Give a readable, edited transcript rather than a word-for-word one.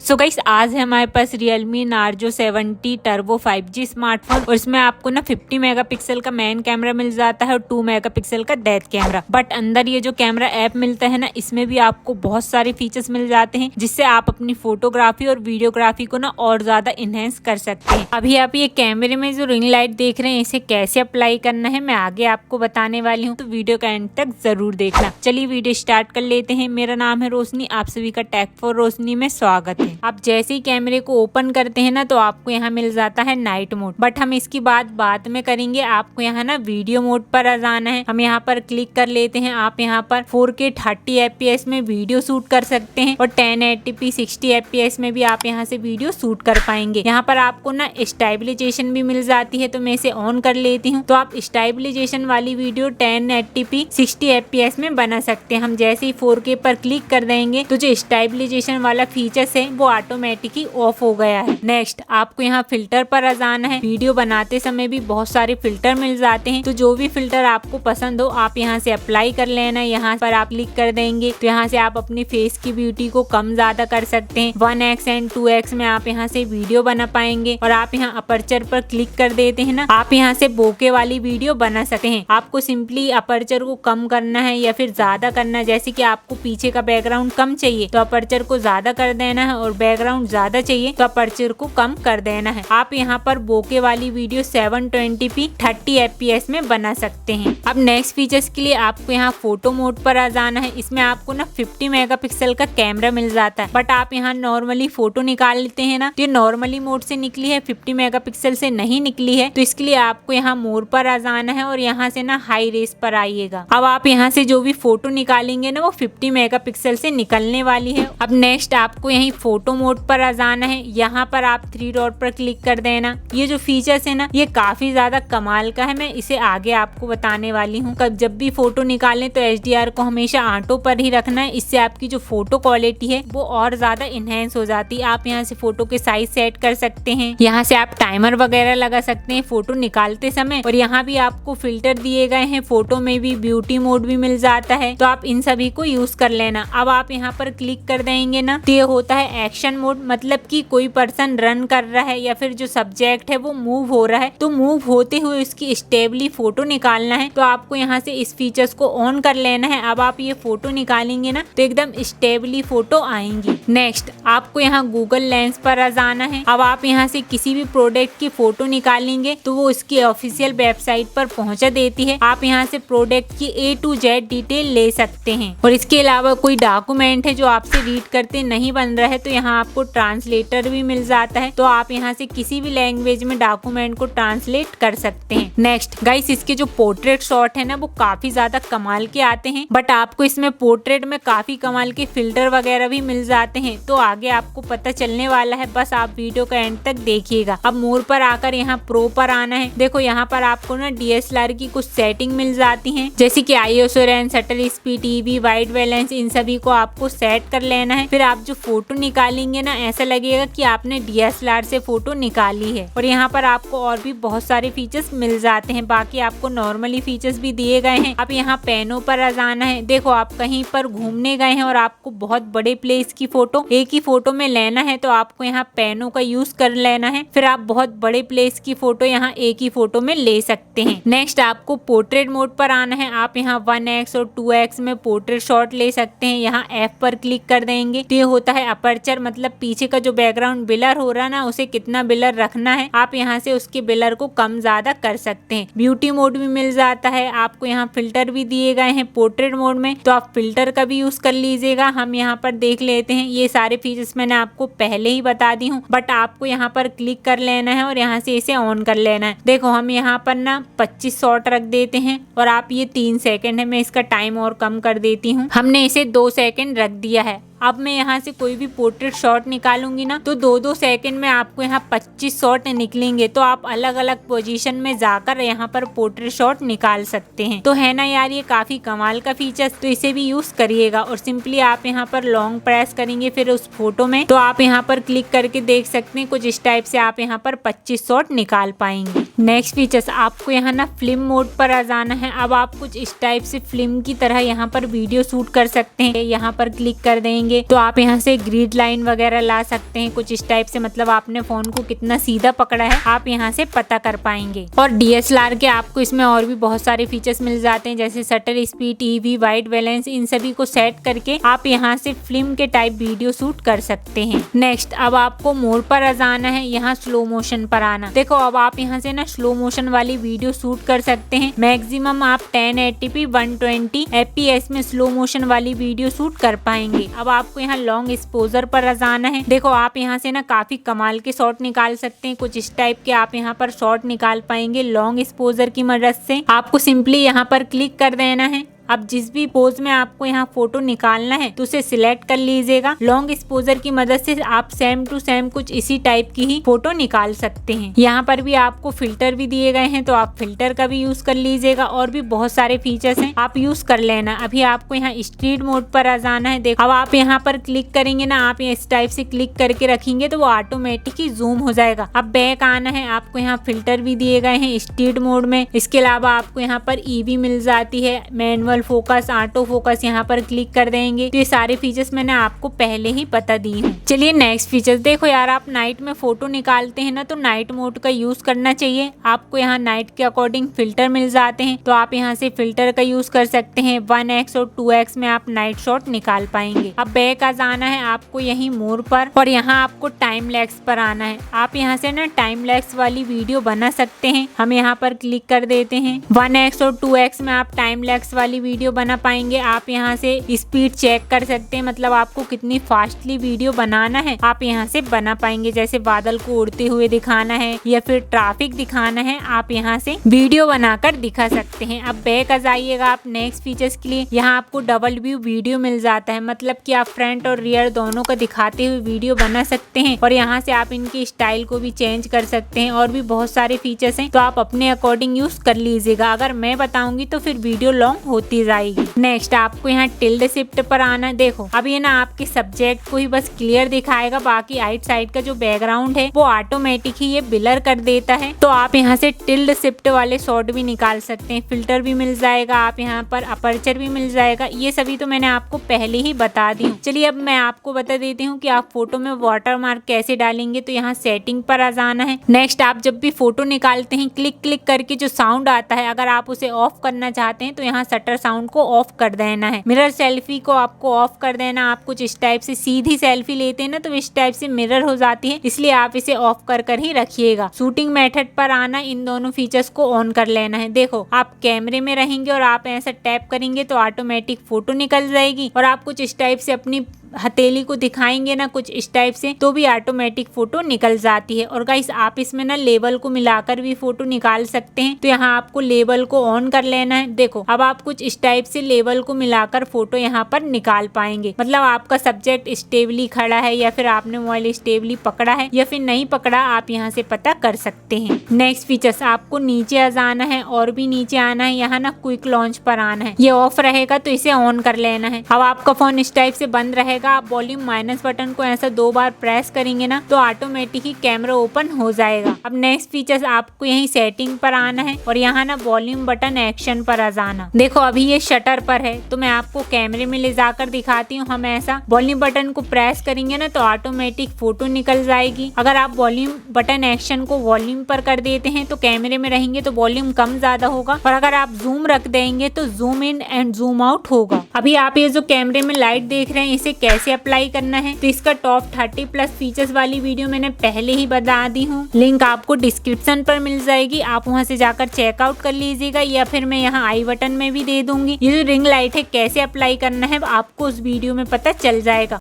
So guys आज है हमारे पास Realme Narzo 70 Turbo 5G smartphone और इसमें आपको ना 50 मेगापिक्सल का मेन कैमरा मिल जाता है और 2 मेगापिक्सल का डेप्थ कैमरा। बट अंदर ये जो कैमरा ऐप मिलता है ना, इसमें भी आपको बहुत सारे फीचर्स मिल जाते हैं जिससे आप अपनी फोटोग्राफी और वीडियोग्राफी को ना और ज्यादा इनहेंस कर सकते हैं। अभी आप ये कैमरे में जो रिंग लाइट देख रहे हैं, इसे कैसे अप्लाई करना है मैं आगे आपको बताने वाली हूँ, तो वीडियो का एंड तक जरूर देखना। चलिए वीडियो स्टार्ट कर लेते हैं। मेरा नाम है रोशनी, आप सभी का टेक फॉर रोशनी में स्वागत है। आप जैसे ही कैमरे को ओपन करते हैं ना, तो आपको यहाँ मिल जाता है नाइट मोड, बट हम इसकी बात बाद में करेंगे। आपको यहाँ ना वीडियो मोड पर आ जाना है। हम यहाँ पर क्लिक कर लेते हैं। आप यहाँ पर 4K 30 FPS में वीडियो शूट कर सकते हैं और 1080p 60 FPS में भी आप यहाँ से वीडियो शूट कर पाएंगे। यहाँ पर आपको ना स्टेबलाइजेशन भी मिल जाती है, तो मैं इसे ऑन कर लेती हूँ। तो आप स्टेबलाइजेशन वाली वीडियो 1080p 60 FPS में बना सकते हैं। हम जैसे ही 4K पर क्लिक कर देंगे तो जो स्टेबलाइजेशन वाला फीचर्स है वो ऑटोमेटिकली ऑफ हो गया है। नेक्स्ट आपको यहाँ फिल्टर पर आ जाना है। वीडियो बनाते समय भी बहुत सारे फिल्टर मिल जाते हैं, तो जो भी फिल्टर आपको पसंद हो आप यहाँ से अप्लाई कर लेना। यहाँ पर आप क्लिक कर देंगे तो यहाँ से आप अपनी फेस की ब्यूटी को कम ज्यादा कर सकते हैं। 1x एंड 2x में आप यहाँ से वीडियो बना पाएंगे। और आप यहाँ अपर्चर पर क्लिक कर देते हैं ना, आप यहाँ से बोके वाली वीडियो बना सकते हैं। आपको सिंपली अपर्चर को कम करना है या फिर ज्यादा करना है। जैसे कि आपको पीछे का बैकग्राउंड कम चाहिए तो अपर्चर को ज्यादा कर देना है, और बैकग्राउंड ज्यादा चाहिए तो अपर्चर को कम कर देना है। आप यहाँ पर बोके वाली वीडियो 720p 30 FPS में बना सकते हैं। अब नेक्स्ट फीचर्स के लिए आपको यहाँ फोटो मोड पर आ जाना है। इसमें आपको ना 50 मेगापिक्सल का कैमरा मिल जाता है, बट आप यहाँ नॉर्मली फोटो निकाल लेते हैं ना, तो ये नॉर्मली मोड से निकली है, 50 मेगापिक्सल से नहीं निकली है। तो इसके लिए आपको यहाँ मोर पर आ जाना है और यहाँ से ना हाई रेस पर आइएगा। अब आप यहाँ से जो भी फोटो निकालेंगे ना, वो 50 मेगापिक्सल से निकलने वाली है। अब नेक्स्ट आपको यही फोटो मोड पर आ जाना है। यहाँ पर आप 3 डॉट पर क्लिक कर देना। ये जो फीचर्स है ना, ये काफी ज्यादा कमाल का है। मैं इसे आगे आपको बताने वाली हूँ। जब भी फोटो निकालें तो HDR को हमेशा ऑटो पर ही रखना है। इससे आपकी जो फोटो क्वालिटी है वो और ज्यादा इनहेंस हो जाती है। आप यहाँ से फोटो के साइज सेट कर सकते हैं। यहाँ से आप टाइमर वगैरह लगा सकते हैं फोटो निकालते समय। और यहाँ भी आपको फिल्टर दिए गए हैं। फोटो में भी ब्यूटी मोड भी मिल जाता है, तो आप इन सभी को यूज कर लेना। अब आप यहाँ पर क्लिक कर देंगे ना, तो ये होता है एक्शन मोड, मतलब कि कोई पर्सन रन कर रहा है या फिर जो सब्जेक्ट है वो मूव हो रहा है, तो मूव होते हुए उसकी स्टेबली फोटो निकालना है। तो आपको यहाँ से इस फीचर्स को ऑन कर लेना है। अब आप ये फोटो निकालेंगे ना, तो एकदम स्टेबली फोटो आएंगी। नेक्स्ट आपको यहाँ गूगल लेंस पर आ जाना है। अब आप यहाँ से किसी भी प्रोडक्ट की फोटो निकालेंगे तो वो उसकी ऑफिशियल वेबसाइट पर पहुंचा देती है। आप यहाँ से प्रोडक्ट की A to Z डिटेल ले सकते हैं। और इसके अलावा कोई डॉक्यूमेंट है जो आपसे रीड करते नहीं बन रहा है, तो यहाँ आपको ट्रांसलेटर भी मिल जाता है। तो आप यहाँ से किसी भी लैंग्वेज में डॉक्यूमेंट को ट्रांसलेट कर सकते हैं। नेक्स्ट गाइस, इसके जो पोर्ट्रेट शॉट है ना, वो काफी ज्यादा कमाल के आते हैं, बट आपको इसमें पोर्ट्रेट में काफी कमाल के फिल्टर वगैरह भी मिल जाते हैं। तो आगे आपको पता चलने वाला है, बस आप वीडियो का एंड तक देखिएगा। अब मोर पर आकर यहाँ प्रो पर आना है। देखो यहाँ पर आपको ना DSLR की कुछ सेटिंग मिल जाती है, जैसे कि ISO range, shutter speed, TV, white balance, इन सभी को आपको सेट कर लेना है। फिर आप जो फोटो निकालेंगे ना, ऐसा लगेगा कि आपने DSLR से फोटो निकाली है। और यहाँ पर आपको और भी बहुत सारे फीचर्स मिल जाते हैं। बाकी आपको नॉर्मली फीचर्स भी दिए गए हैं। अब यहाँ पेनों पर आ जाना है। देखो आप कहीं पर घूमने गए हैं और आपको बहुत बड़े प्लेस की फोटो एक ही फोटो में लेना है, तो आपको यहाँ पेनों का यूज कर लेना है। फिर आप बहुत बड़े प्लेस की फोटो यहाँ एक ही फोटो में ले सकते हैं। नेक्स्ट आपको पोर्ट्रेट मोड पर आना है। आप यहाँ 1x और 2x में पोर्ट्रेट शॉट ले सकते हैं। यहाँ F पर क्लिक कर देंगे तो ये होता है अपर्चर, मतलब पीछे का जो बैकग्राउंड ब्लर हो रहा है ना, उसे कितना ब्लर रखना है। आप यहाँ से उसके ब्लर को कम ज्यादा कर सकते हैं। ब्यूटी मोड भी मिल जाता है। आपको यहाँ फिल्टर भी दिए गए हैं पोर्ट्रेट मोड में, तो आप फिल्टर का भी यूज कर लीजिएगा। हम यहाँ पर देख लेते हैं। ये सारे फीचर्स मैंने आपको पहले ही बता दी हूँ, बट आपको यहाँ पर क्लिक कर लेना है और यहाँ से इसे ऑन कर लेना है। देखो हम यहाँ पर ना 25 शॉट रख देते हैं और आप ये 3 सेकंड है। मैं इसका टाइम और कम कर देती हूँ। हमने इसे 2 सेकंड रख दिया है। अब मैं यहाँ से कोई भी पोर्ट्रेट शॉट निकालूंगी ना, तो 2-2 सेकंड में आपको यहाँ 25 शॉट निकलेंगे। तो आप अलग अलग पोजीशन में जाकर यहाँ पर पोर्ट्रेट शॉट निकाल सकते हैं। तो है ना यार, ये काफी कमाल का फीचर्स, तो इसे भी यूज करिएगा। और सिंपली आप यहाँ पर लॉन्ग प्रेस करेंगे फिर उस फोटो में, तो आप यहाँ पर क्लिक करके देख सकते हैं कुछ इस टाइप से आप यहाँ पर 25 शॉट निकाल पाएंगे। नेक्स्ट फीचर्स आपको यहाँ ना फिल्म मोड पर आ जाना है। अब आप कुछ इस टाइप से फिल्म की तरह यहाँ पर वीडियो शूट कर सकते हैं। यहाँ पर क्लिक कर देंगे पाएंगे। तो आप यहाँ से ग्रिड लाइन वगैरह ला सकते हैं कुछ इस टाइप से, मतलब आपने फोन को कितना सीधा पकड़ा है आप यहाँ से पता कर पाएंगे। और DSLR के आपको इसमें और भी बहुत सारे फीचर्स मिल जाते हैं, जैसे shutter speed, EV, white balance, इन सभी को सेट करके आप यहाँ से फिल्म के टाइप वीडियो शूट कर सकते हैं। नेक्स्ट अब आपको मोड पर जाना है, यहाँ स्लो मोशन पर आना। देखो अब आप यहाँ से ना स्लो मोशन वाली वीडियो शूट कर सकते हैं। मैक्सिमम आप 1080p 120 fps में स्लो मोशन वाली वीडियो शूट कर पाएंगे। अब आपको यहाँ लॉन्ग एक्सपोजर पर जाना है। देखो आप यहाँ से ना काफी कमाल के शॉट निकाल सकते हैं, कुछ इस टाइप के आप यहाँ पर शॉट निकाल पाएंगे लॉन्ग एक्सपोजर की मदद से। आपको सिंपली यहाँ पर क्लिक कर देना है। अब जिस भी पोज में आपको यहाँ फोटो निकालना है तो उसे सिलेक्ट कर लीजिएगा। लॉन्ग एक्सपोजर की मदद से आप सेम टू सेम कुछ इसी टाइप की ही फोटो निकाल सकते हैं। यहाँ पर भी आपको फिल्टर भी दिए गए हैं, तो आप फिल्टर का भी यूज कर लीजिएगा। और भी बहुत सारे फीचर्स हैं, आप यूज कर लेना। अभी आपको यहाँ स्ट्रीट मोड पर आ जाना है। देखो अब आप यहाँ पर क्लिक करेंगे ना, आप इस टाइप से क्लिक करके रखेंगे तो वो ऑटोमेटिक ही जूम हो जाएगा। अब बैक आना है, आपको यहाँ फिल्टर भी दिए गए हैं स्ट्रीट मोड में। इसके अलावा आपको यहाँ पर EV मिल जाती है, मैनुअल फोकस, ऑटो फोकस, यहाँ पर क्लिक कर देंगे तो ये सारे फीचर्स मैंने आपको पहले ही बता दी हूँ। चलिए नेक्स्ट फीचर्स देखो यार, आप नाइट में फोटो निकालते हैं ना तो नाइट मोड का यूज करना चाहिए। आपको यहाँ नाइट के अकॉर्डिंग फिल्टर मिल जाते हैं, तो आप यहाँ से फिल्टर का यूज कर सकते हैं। 1x और 2x में आप नाइट शॉट निकाल पाएंगे। अब बैक आ जाना है आपको यही मोर पर, और यहाँ आपको टाइम लैप्स पर आना है। आप यहाँ से ना टाइम लैप्स वाली वीडियो बना सकते हैं। हम यहाँ पर क्लिक कर देते हैं। 1x और 2x में आप टाइम लैप्स वाली वीडियो बना पाएंगे। आप यहाँ से स्पीड चेक कर सकते हैं, मतलब आपको कितनी फास्टली वीडियो बनाना है आप यहाँ से बना पाएंगे। जैसे बादल को उड़ते हुए दिखाना है या फिर ट्रैफिक दिखाना है, आप यहाँ से वीडियो बनाकर दिखा सकते हैं। अब बैक आ जाइएगा आप नेक्स्ट फीचर्स के लिए। यहाँ आपको डबल व्यू वीडियो मिल जाता है, मतलब कि आप फ्रंट और रियर दोनों का दिखाते हुए वीडियो बना सकते हैं। और यहाँ से आप इनकी स्टाइल को भी चेंज कर सकते हैं। और भी बहुत सारे फीचर्स हैं, तो आप अपने अकॉर्डिंग यूज कर लीजिएगा। अगर मैं बताऊंगी तो फिर वीडियो लॉन्ग होती जाएगी। नेक्स्ट आपको यहाँ टिल्ड शिफ्ट पर आना है। देखो अब ये ना आपके सब्जेक्ट को ही बस क्लियर दिखाएगा, बाकी आइट साइड का जो बैकग्राउंड है वो ऑटोमेटिक ही ये ब्लर कर देता है। तो आप यहाँ से टिल्ड शिफ्ट वाले शॉट भी निकाल सकते हैं। फिल्टर भी मिल जाएगा, आप यहाँ पर अपर्चर भी मिल जाएगा। ये सभी तो मैंने आपको पहले ही बता दी हूँ। चलिए अब मैं आपको बता देती हूँ कि आप फोटो में वाटर मार्क कैसे डालेंगे। तो यहाँ सेटिंग पर आ जाना है। नेक्स्ट आप जब भी फोटो निकालते हैं क्लिक क्लिक करके जो साउंड आता है, अगर आप उसे ऑफ करना चाहते हैं तो यहाँ शटर साउंड को ऑफ कर देना है। मिरर सेल्फी को आपको ऑफ कर देना। आप कुछ इस टाइप से सीधी सेल्फी लेते हैं ना तो इस टाइप से मिरर हो जाती है, इसलिए आप इसे ऑफ कर ही रखिएगा। शूटिंग मेथड पर आना, इन दोनों फीचर्स को ऑन कर लेना है। देखो आप कैमरे में रहेंगे और आप ऐसा टैप करेंगे तो ऑटोमेटिक फोटो निकल जाएगी। और आप कुछ इस टाइप से अपनी हथेली को दिखाएंगे ना कुछ इस टाइप से, तो भी ऑटोमेटिक फोटो निकल जाती है। और गाइस आप इसमें ना लेबल को मिलाकर भी फोटो निकाल सकते हैं। तो यहाँ आपको लेबल को ऑन कर लेना है। देखो अब आप कुछ इस टाइप से लेबल को मिलाकर फोटो यहाँ पर निकाल पाएंगे। मतलब आपका सब्जेक्ट स्टेबली खड़ा है या फिर आपने मोबाइल स्टेबली पकड़ा है या फिर नहीं पकड़ा, आप यहाँ से पता कर सकते हैं। नेक्स्ट फीचर्स आपको नीचे आ जाना है और भी नीचे आना है। यहाँ ना क्विक लॉन्च पर आना है। ये ऑफ रहेगा तो इसे ऑन कर लेना है। अब आपका फोन इस टाइप से बंद रहेगा। आप वॉल्यूम माइनस बटन को ऐसा 2 बार प्रेस करेंगे ना तो ऑटोमेटिक ही कैमरा ओपन हो जाएगा। अब नेक्स्ट फीचर्स आपको यही सेटिंग पर आना है और यहाँ ना वॉल्यूम बटन एक्शन पर आ जाना। देखो अभी ये शटर पर है तो मैं आपको कैमरे में ले जाकर दिखाती हूँ। हम ऐसा वॉल्यूम बटन को प्रेस करेंगे ना तो ऑटोमेटिक फोटो निकल जाएगी। अगर आप वॉल्यूम बटन एक्शन को वॉल्यूम पर कर देते हैं तो कैमरे में रहेंगे तो वॉल्यूम कम ज्यादा होगा, और अगर आप जूम रख देंगे तो zoom in and zoom out होगा। अभी आप ये जो कैमरे में लाइट देख रहे हैं इसे कैसे अप्लाई करना है, तो इसका टॉप 30+ फीचर्स वाली वीडियो मैंने पहले ही बता दी हूँ। लिंक आपको डिस्क्रिप्शन पर मिल जाएगी, आप वहां से जाकर चेकआउट कर लीजिएगा, या फिर मैं यहाँ आई बटन में भी दे दूंगी। ये जो रिंग लाइट है कैसे अप्लाई करना है आपको उस वीडियो में पता चल जाएगा।